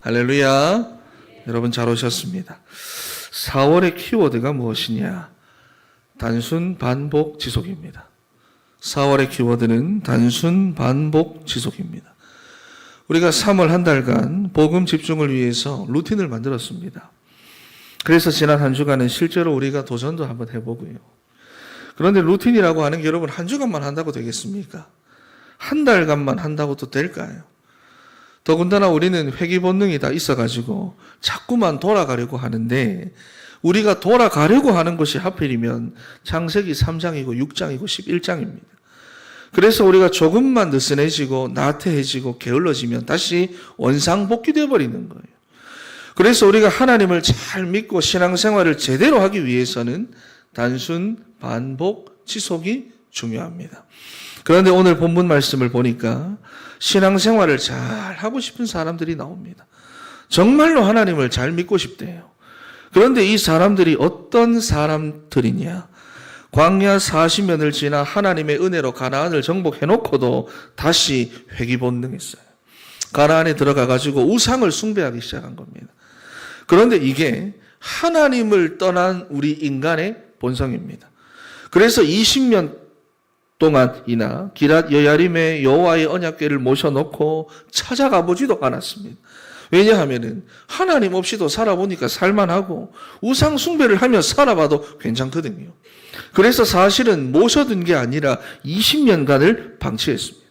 할렐루야. 여러분 잘 오셨습니다. 4월의 키워드가 무엇이냐? 단순 반복 지속입니다. 4월의 키워드는 단순 반복 지속입니다. 우리가 3월 한 달간 복음 집중을 위해서 루틴을 만들었습니다. 그래서 지난 한 주간은 실제로 우리가 도전도 한번 해보고요. 그런데 루틴이라고 하는 게 여러분 한 주간만 한다고 되겠습니까? 한 달간만 한다고 또 될까요? 더군다나 우리는 회귀 본능이 다 있어가지고 자꾸만 돌아가려고 하는데, 우리가 돌아가려고 하는 것이 하필이면 창세기 3장이고 6장이고 11장입니다. 그래서 우리가 조금만 느슨해지고 나태해지고 게을러지면 다시 원상복귀되어 버리는 거예요. 그래서 우리가 하나님을 잘 믿고 신앙생활을 제대로 하기 위해서는 단순 반복 지속이 중요합니다. 그런데 오늘 본문 말씀을 보니까 신앙생활을 잘 하고 싶은 사람들이 나옵니다. 정말로 하나님을 잘 믿고 싶대요. 그런데 이 사람들이 어떤 사람들이냐? 광야 40년을 지나 하나님의 은혜로 가나안을 정복해놓고도 다시 회귀본능했어요. 가나안에 들어가가지고 우상을 숭배하기 시작한 겁니다. 그런데 이게 하나님을 떠난 우리 인간의 본성입니다. 그래서 20년 동안이나 기랏 여야림의 여호와의 언약궤를 모셔놓고 찾아가 보지도 않았습니다. 왜냐하면은 하나님 없이도 살아보니까 살만하고 우상 숭배를 하며 살아봐도 괜찮거든요. 그래서 사실은 모셔둔 게 아니라 20년간을 방치했습니다.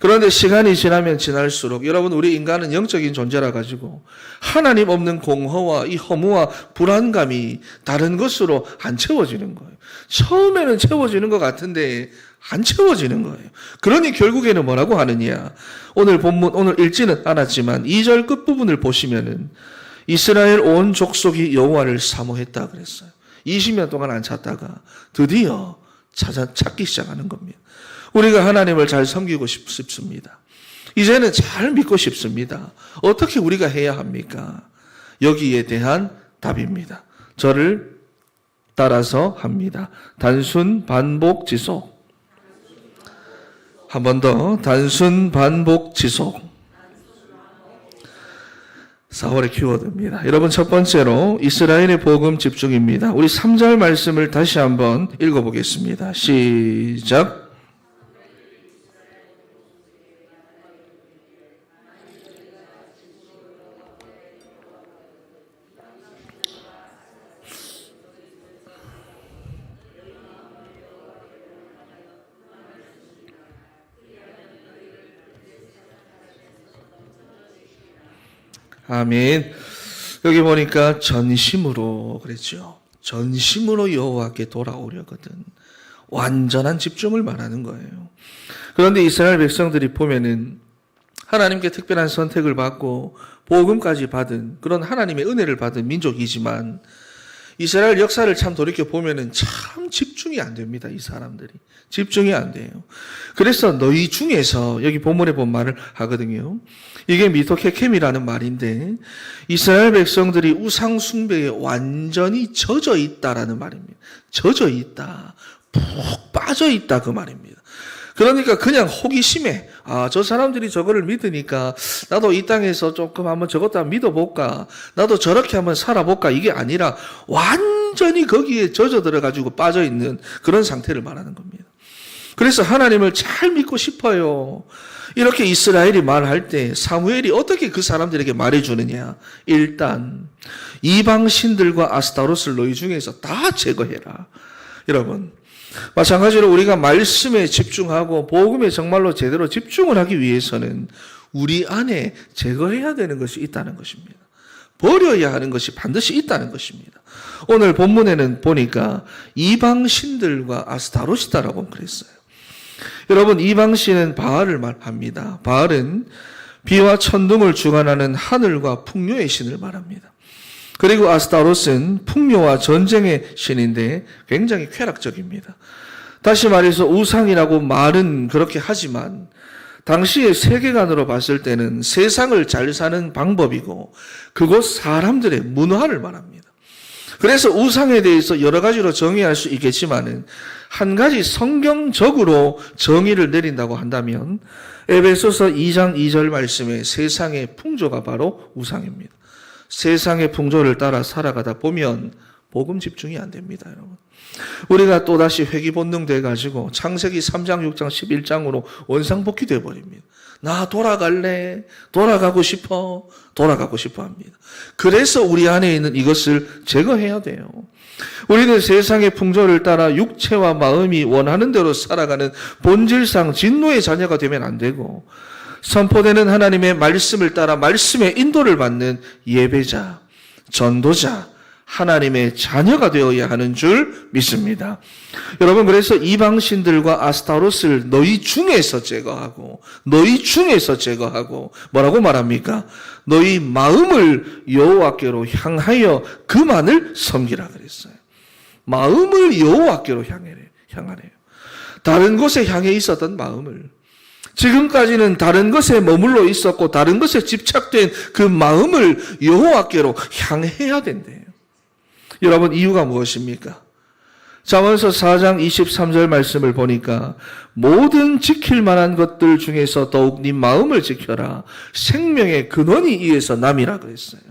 그런데 시간이 지나면 지날수록 여러분, 우리 인간은 영적인 존재라 가지고 하나님 없는 공허와 이 허무와 불안감이 다른 것으로 안 채워지는 거예요. 처음에는 채워지는 것 같은데 안 채워지는 거예요. 그러니 결국에는 뭐라고 하느냐? 오늘 본문, 오늘 읽지는 않았지만 2절 끝부분을 보시면은 이스라엘 온 족속이 여호와를 사모했다 그랬어요. 20년 동안 안 찾다가 드디어 찾기 시작하는 겁니다. 우리가 하나님을 잘 섬기고 싶습니다. 이제는 잘 믿고 싶습니다. 어떻게 우리가 해야 합니까? 여기에 대한 답입니다. 저를 따라서 합니다. 단순 반복 지속. 한 번 더. 단순 반복 지속. 4월의 키워드입니다. 여러분, 첫 번째로 이스라엘의 복음 집중입니다. 우리 3절 말씀을 다시 한번 읽어보겠습니다. 시작. 아멘. 여기 보니까 전심으로 그랬죠. 전심으로 여호와께 돌아오려거든. 완전한 집중을 말하는 거예요. 그런데 이스라엘 백성들이 보면은 하나님께 특별한 선택을 받고 복음까지 받은 그런 하나님의 은혜를 받은 민족이지만 이스라엘 역사를 참 돌이켜 보면은 참 집중이 안 됩니다. 이 사람들이 집중이 안 돼요. 그래서 너희 중에서, 여기 본문에 본 말을 하거든요. 이게 미토케켐이라는 말인데 이스라엘 백성들이 우상 숭배에 완전히 젖어 있다라는 말입니다. 젖어 있다, 푹 빠져 있다, 그 말입니다. 그러니까 그냥 호기심에, 저 사람들이 저거를 믿으니까 나도 이 땅에서 조금 한번 저것도 한번 믿어볼까, 나도 저렇게 한번 살아볼까, 이게 아니라 완전히 거기에 젖어 들어가지고 빠져있는 그런 상태를 말하는 겁니다. 그래서 하나님을 잘 믿고 싶어요. 이렇게 이스라엘이 말할 때 사무엘이 어떻게 그 사람들에게 말해주느냐? 일단 이방신들과 아스타롯을 너희 중에서 다 제거해라. 여러분, 마찬가지로 우리가 말씀에 집중하고 복음에 정말로 제대로 집중을 하기 위해서는 우리 안에 제거해야 되는 것이 있다는 것입니다. 버려야 하는 것이 반드시 있다는 것입니다. 오늘 본문에는 보니까 이방신들과 아스타롯이다라고 그랬어요. 여러분, 이방신은 바알을 말합니다. 바알은 비와 천둥을 주관하는 하늘과 풍요의 신을 말합니다. 그리고 아스타롯은 풍요와 전쟁의 신인데 굉장히 쾌락적입니다. 다시 말해서 우상이라고 말은 그렇게 하지만 당시의 세계관으로 봤을 때는 세상을 잘 사는 방법이고 그곳 사람들의 문화를 말합니다. 그래서 우상에 대해서 여러 가지로 정의할 수 있겠지만은 한 가지 성경적으로 정의를 내린다고 한다면 에베소서 2장 2절 말씀에 세상의 풍조가 바로 우상입니다. 세상의 풍조를 따라 살아가다 보면 복음 집중이 안 됩니다, 여러분. 우리가 또다시 회귀 본능 돼가지고 창세기 3장, 6장, 11장으로 원상복귀 돼버립니다. 나 돌아갈래, 돌아가고 싶어 합니다. 그래서 우리 안에 있는 이것을 제거해야 돼요. 우리는 세상의 풍조를 따라 육체와 마음이 원하는 대로 살아가는 본질상 진노의 자녀가 되면 안 되고, 선포되는 하나님의 말씀을 따라 말씀의 인도를 받는 예배자, 전도자, 하나님의 자녀가 되어야 하는 줄 믿습니다. 여러분, 그래서 이방신들과 아스타로스를 너희 중에서 제거하고 뭐라고 말합니까? 너희 마음을 여호와께로 향하여 그만을 섬기라 그랬어요. 마음을 여호와께로 향하래요. 다른 곳에 향해 있었던 마음을, 지금까지는 다른 것에 머물러 있었고 다른 것에 집착된 그 마음을 여호와께로 향해야 된대요. 여러분, 이유가 무엇입니까? 잠언서 4장 23절 말씀을 보니까 모든 지킬 만한 것들 중에서 더욱 네 마음을 지켜라. 생명의 근원이 이에서 남이라 그랬어요.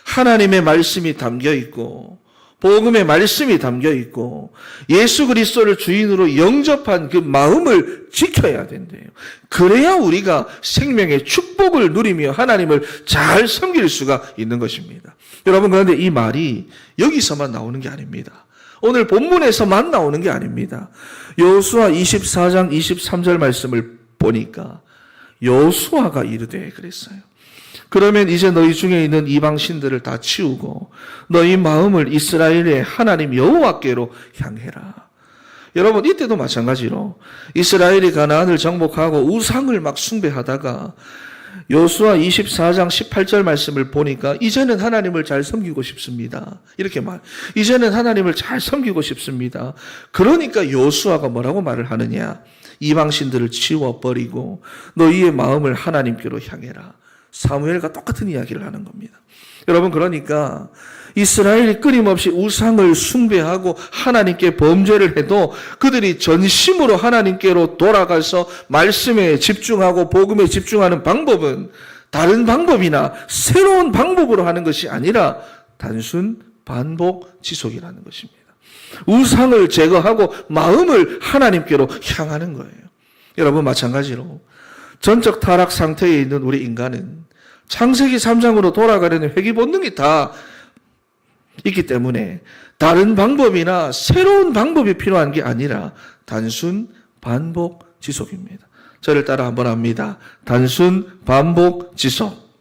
하나님의 말씀이 담겨 있고 복음의 말씀이 담겨 있고 예수 그리스도를 주인으로 영접한 그 마음을 지켜야 된대요. 그래야 우리가 생명의 축복을 누리며 하나님을 잘 섬길 수가 있는 것입니다. 여러분, 그런데 이 말이 여기서만 나오는 게 아닙니다. 오늘 본문에서만 나오는 게 아닙니다. 여호수아 24장 23절 말씀을 보니까 여호수아가 이르되 그랬어요. 그러면 이제 너희 중에 있는 이방 신들을 다 치우고 너희 마음을 이스라엘의 하나님 여호와께로 향해라. 여러분, 이때도 마찬가지로 이스라엘이 가나안을 정복하고 우상을 막 숭배하다가 여호수아 24장 18절 말씀을 보니까 이제는 하나님을 잘 섬기고 싶습니다. 이렇게 이제는 하나님을 잘 섬기고 싶습니다. 그러니까 여호수아가 뭐라고 말을 하느냐? 이방 신들을 치워버리고 너희의 마음을 하나님께로 향해라. 사무엘과 똑같은 이야기를 하는 겁니다. 여러분, 그러니까 이스라엘이 끊임없이 우상을 숭배하고 하나님께 범죄를 해도 그들이 전심으로 하나님께로 돌아가서 말씀에 집중하고 복음에 집중하는 방법은 다른 방법이나 새로운 방법으로 하는 것이 아니라 단순 반복 지속이라는 것입니다. 우상을 제거하고 마음을 하나님께로 향하는 거예요. 여러분, 마찬가지로 전적 타락 상태에 있는 우리 인간은 창세기 3장으로 돌아가려는 회귀 본능이 다 있기 때문에 다른 방법이나 새로운 방법이 필요한 게 아니라 단순 반복 지속입니다. 저를 따라 한번 합니다. 단순 반복 지속.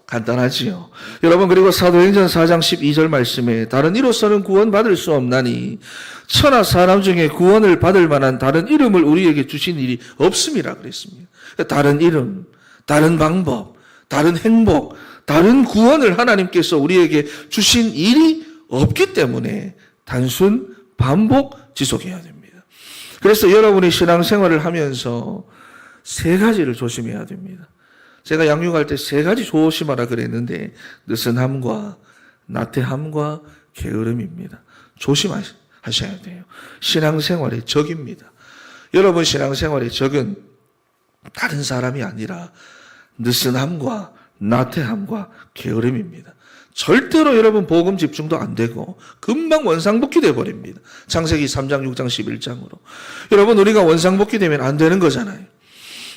간단하지요. 여러분, 그리고 사도행전 4장 12절 말씀에 다른 이로서는 구원받을 수 없나니 천하 사람 중에 구원을 받을 만한 다른 이름을 우리에게 주신 일이 없음이라 그랬습니다. 다른 이름, 다른 방법, 다른 행복, 다른 구원을 하나님께서 우리에게 주신 일이 없기 때문에 단순 반복 지속해야 됩니다. 그래서 여러분이 신앙생활을 하면서 세 가지를 조심해야 됩니다. 제가 양육할 때 세 가지 조심하라 그랬는데 느슨함과 나태함과 게으름입니다. 조심하셔야 돼요. 신앙생활의 적입니다. 여러분, 신앙생활의 적은 다른 사람이 아니라 느슨함과 나태함과 게으름입니다. 절대로 여러분 복음 집중도 안 되고 금방 원상복귀 돼버립니다. 창세기 3장, 6장, 11장으로. 여러분, 우리가 원상복귀 되면 안 되는 거잖아요.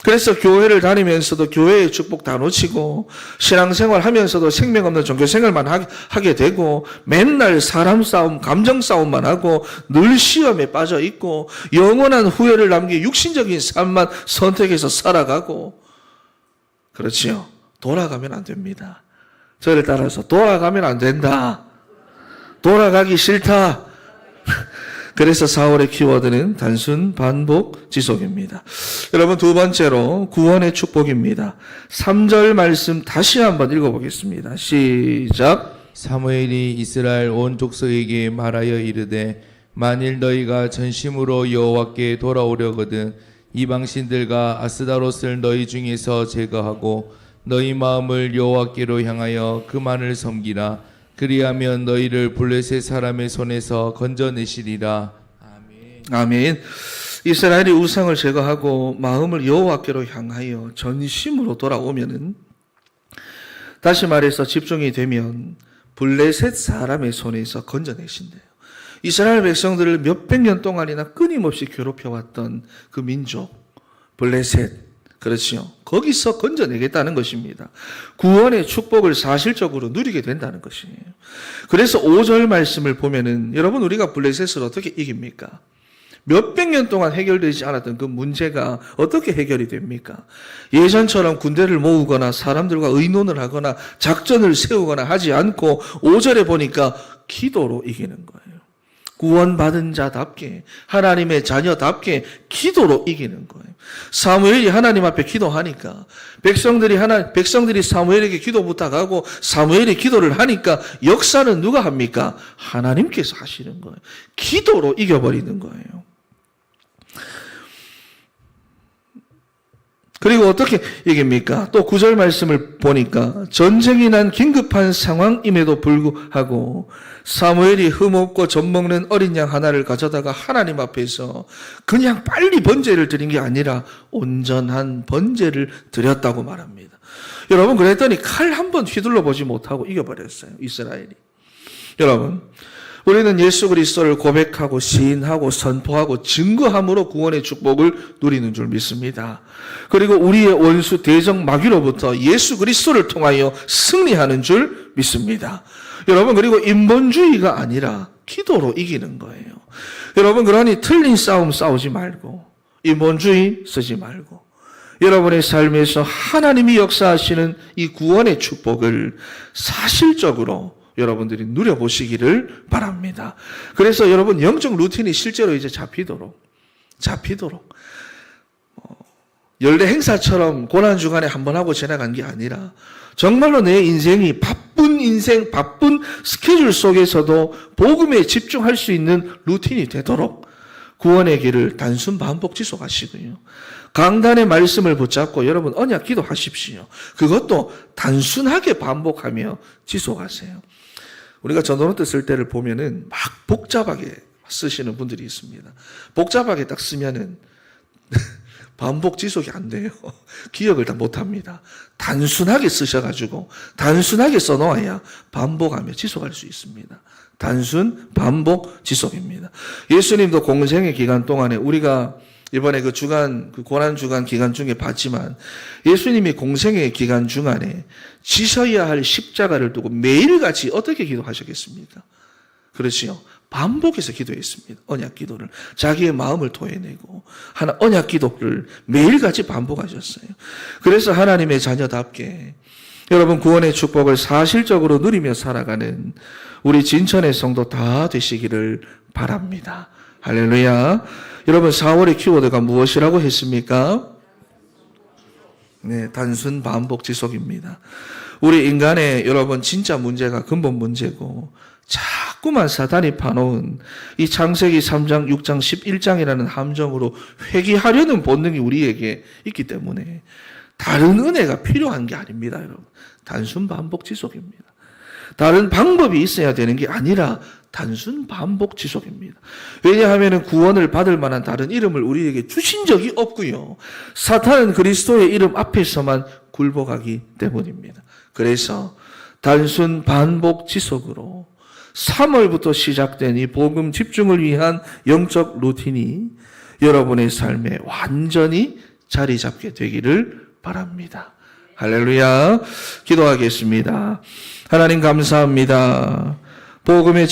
그래서 교회를 다니면서도 교회의 축복 다 놓치고 신앙생활 하면서도 생명 없는 종교생활만 하게 되고 맨날 사람 싸움, 감정 싸움만 하고 늘 시험에 빠져 있고 영원한 후회를 남긴 육신적인 삶만 선택해서 살아가고, 그렇지요. 돌아가면 안 됩니다. 저를 따라서 돌아가면 안 된다. 돌아가기 싫다. 그래서 4월의 키워드는 단순 반복 지속입니다. 여러분, 두 번째로 구원의 축복입니다. 3절 말씀 다시 한번 읽어보겠습니다. 시작. 사무엘이 이스라엘 온 족속에게 말하여 이르되 만일 너희가 전심으로 여호와께 돌아오려거든 이방신들과 아스다롯을 너희 중에서 제거하고 너희 마음을 여호와께로 향하여 그만을 섬기라. 그리하면 너희를 블레셋 사람의 손에서 건져내시리라. 아멘. 아멘. 이스라엘이 우상을 제거하고 마음을 여호와께로 향하여 전심으로 돌아오면은, 다시 말해서 집중이 되면 블레셋 사람의 손에서 건져내신대요. 이스라엘 백성들을 몇백 년 동안이나 끊임없이 괴롭혀왔던 그 민족 블레셋, 그렇지요. 거기서 건져내겠다는 것입니다. 구원의 축복을 사실적으로 누리게 된다는 것이에요. 그래서 5절 말씀을 보면은, 여러분, 우리가 블레셋을 어떻게 이깁니까? 몇백 년 동안 해결되지 않았던 그 문제가 어떻게 해결이 됩니까? 예전처럼 군대를 모으거나 사람들과 의논을 하거나 작전을 세우거나 하지 않고 5절에 보니까 기도로 이기는 거예요. 구원받은 자답게, 하나님의 자녀답게 기도로 이기는 거예요. 사무엘이 하나님 앞에 기도하니까, 백성들이 사무엘에게 기도 부탁하고 사무엘이 기도를 하니까 역사는 누가 합니까? 하나님께서 하시는 거예요. 기도로 이겨버리는 거예요. 그리고 어떻게 이깁니까? 또 9절 말씀을 보니까 전쟁이 난 긴급한 상황임에도 불구하고 사무엘이 흠없고 젖먹는 어린 양 하나를 가져다가 하나님 앞에서 그냥 빨리 번제를 드린 게 아니라 온전한 번제를 드렸다고 말합니다. 여러분, 그랬더니 칼 한 번 휘둘러 보지 못하고 이겨버렸어요, 이스라엘이. 여러분, 우리는 예수 그리스도를 고백하고 시인하고 선포하고 증거함으로 구원의 축복을 누리는 줄 믿습니다. 그리고 우리의 원수 대적 마귀로부터 예수 그리스도를 통하여 승리하는 줄 믿습니다. 여러분, 그리고 인본주의가 아니라 기도로 이기는 거예요. 여러분, 그러니 틀린 싸움 싸우지 말고, 인본주의 쓰지 말고, 여러분의 삶에서 하나님이 역사하시는 이 구원의 축복을 사실적으로 여러분들이 누려보시기를 바랍니다. 그래서 여러분, 영적 루틴이 실제로 이제 잡히도록 연례 행사처럼 고난주간에 한번 하고 지나간 게 아니라 정말로 내 인생이 바쁜 스케줄 속에서도 복음에 집중할 수 있는 루틴이 되도록 구원의 길을 단순 반복 지속하시고요. 강단의 말씀을 붙잡고 여러분 언약 기도하십시오. 그것도 단순하게 반복하며 지속하세요. 우리가 전도노트 쓸 때를 보면은 막 복잡하게 쓰시는 분들이 있습니다. 복잡하게 딱 쓰면은 반복 지속이 안 돼요. 기억을 다 못합니다. 단순하게 쓰셔가지고 단순하게 써놓아야 반복하며 지속할 수 있습니다. 단순 반복 지속입니다. 예수님도 공생의 기간 동안에 우리가 이번에 그 고난 주간 기간 중에 봤지만 예수님이 공생의 기간 중간에 지셔야 할 십자가를 두고 매일같이 어떻게 기도하셨겠습니까? 그렇지요. 반복해서 기도했습니다. 언약 기도를. 자기의 마음을 토해내고 언약 기도를 매일같이 반복하셨어요. 그래서 하나님의 자녀답게 여러분 구원의 축복을 사실적으로 누리며 살아가는 우리 진천의 성도 다 되시기를 바랍니다. 할렐루야. 여러분 4월의 키워드가 무엇이라고 했습니까? 네, 단순 반복 지속입니다. 우리 인간의 여러분 진짜 문제가 근본 문제고 자꾸만 사단이 파놓은 이 창세기 3장, 6장, 11장이라는 함정으로 회귀하려는 본능이 우리에게 있기 때문에 다른 은혜가 필요한 게 아닙니다, 여러분. 단순 반복 지속입니다. 다른 방법이 있어야 되는 게 아니라 단순 반복 지속입니다. 왜냐하면 구원을 받을 만한 다른 이름을 우리에게 주신 적이 없고요. 사탄은 그리스도의 이름 앞에서만 굴복하기 때문입니다. 그래서 단순 반복 지속으로 3월부터 시작된 이 복음 집중을 위한 영적 루틴이 여러분의 삶에 완전히 자리 잡게 되기를 바랍니다. 할렐루야. 기도하겠습니다. 하나님 감사합니다. 복음의